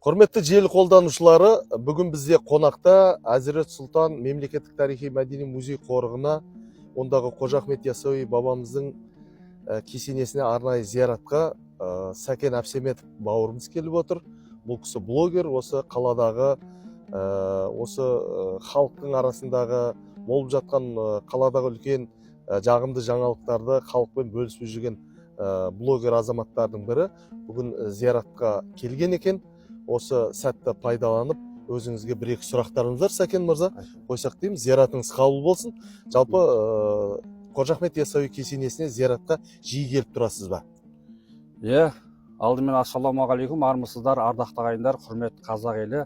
Құрметті желі қолданушылары, бүгін бізде қонақта Әзірет Сұлтан мемлекеттік тарихи мәдени музей қорығына, ондағы Қожа Ахмет Яссауи бабамыздың кесенесіне арнайы зияратқа Сәкен Әбсеметов бауырымыз келіп отыр. Бұл кісі блогер, осы қаладағы, осы халықтың арасындағы болып жатқан қаладағы үлкен жағымды жаңалықтарды халықпен бөлісіп жүрген блогер азаматтардың бірі. Бүгін зияратқа келген екен. Осы сәтті пайдаланып, өзіңізге бір-екі сұрақтарымыз бар, Сәкен мырза. Қойсақ дейміз, зияратыңыз қабыл болсын. Жалпы Қожа Ахмет Яссауи кесенесіне зияратқа жиі келіп тұрасыз ба? Алдымен ассалаумағалейкум, армысыздар, ардақты ағайындар, құрметті қазақ елі.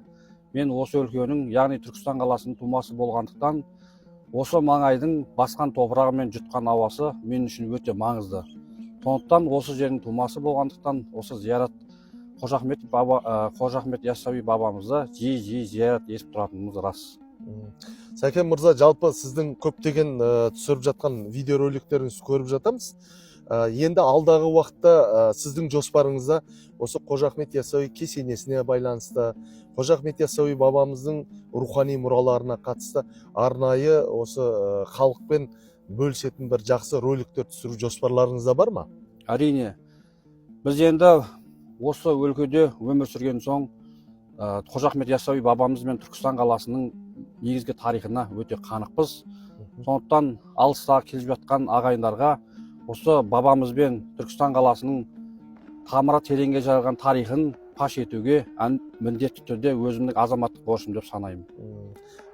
Мен осы өлкенің, яғни Түркістан қаласының тумасы болғандықтан, осы маңайдың басқан топырағы мен жұтқан ауасы мен үшін өте маңызды. Сондықтан осы жердің тумасы болғандықтан, осы зиярат Қожа Ахмет Яссауи бабамызды жиі зиярат етіп тұратынымыз рас. Сәкен мырза, жалпы сіздің көптеген түсіріп жатқан видеороликтеріңізді көріп жатамыз. Енді алдағы уақытта сіздің жоспарыңызда осы Қожа Ахмет Яссауи кесенесіне байланысты, Қожа Ахмет Яссауи бабамыздың рухани мұраларына қатысты арнайы осы халықпен бөлісетін бір жақсы роликтер түсіру жоспарларыңызда бар ма? Әрине, біз енді осы өлкеде өмір сүрген соң Қожа Ахмет Яссауи бабамыз мен Түркістан қаласының негізгі тарихына өте қанықпыз. Сондықтан алыстағы келіп жатқан ағайындарға осы бабамыз бен Түркістан қаласының тамыры тереңге жайылған тарихын паш етуге міндетті түрде өзімнің азаматтық борышым деп санаймын.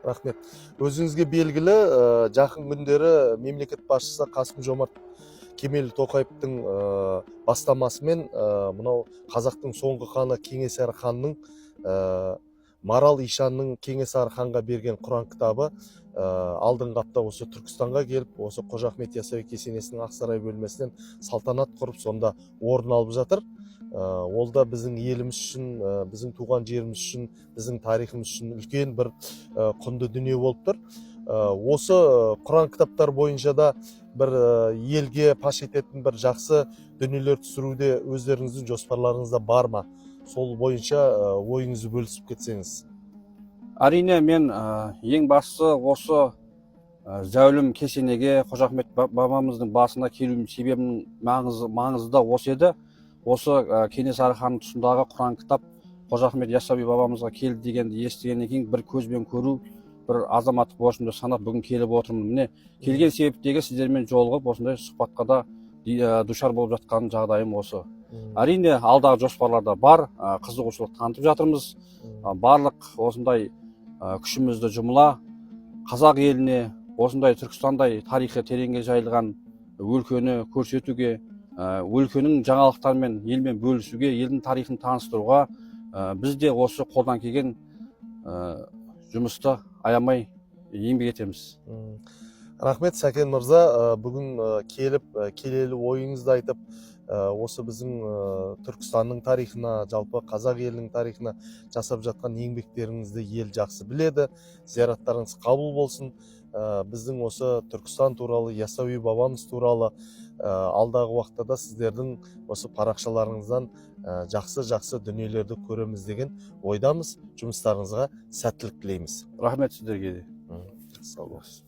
Рахмет. Өзіңізге белгілі, жақын күндері мемлекет басшысы Қасым-Жомарт Кемел Тоқаевтың бастамасымен мынау қазақтың соңғы ханы Кенесары ханның Марал Ишанның Кенесары ханға берген Құран кітабы алдыңғы апта осы Түркістанға келіп, осы Қожа Ахмет Яссауи кесенесінің Ақсарай бөлмесінен салтанат құрып, сонда орын алып жатыр. Ол да біздің еліміз үшін, біздің туған жеріміз үшін, біздің тарихымыз үшін үлкен бір құнды дүние болып тұр. Осы Құран кітаптар бойынша да бір елге паш ететін бір жақсы дүниелер түсіруде өздеріңіздің жоспарларыңызда бар ма? Сол бойынша ойыңызды бөлісіп кетсеңіз. Әрине, мен ең бастысы осы зәулім кесенеге Қожа Ахмет бабамыздың басына келуім себебінің маңызы да осы еді. Осы Кенесары ханның тұсындағы Құран кітап Қожа Ахмет Яссауи бабамызға келді дегенді естігеннен кейін бір көзбен көру, бір азаматтық борышым деп санап бүгін келіп отырмын. Міне, келген себептегі сіздермен жолығып, осындай сұхбатқа да душар болып жатқан жағдайым осы. Әрине, алдағы жоспарларда бар, қызығушылық танытып жатырмыз. Барлық осындай күшімізді жұмыла қазақ еліне, осындай Түркістандай тарихы тереңге жайылған өлкені көрсетуге, өлкенің жаңалықтарымен елмен бөлісуге, елдің тарихын таныстыруға біз де осы қолдан келген жұмысты аямай еңбек етеміз. Рахмет, Сәкен мырза, бүгін келіп, келелі ойыңызды айтып, осы біздің Түркістанның тарихына, жалпы қазақ елінің тарихына жасап жатқан еңбектеріңізді ел жақсы біледі. Зияраттарыңыз қабыл болсын. Біздің осы Түркістан туралы, Яссауи бабамыз туралы алдағы уақытта да сіздердің осы парақшаларыңыздан жақсы дүниелерді көреміз деген ойдамыз. Жұмыстарыңызға сәттілік тілейміз. Рахмет сіздерге де. Сау болыңыз.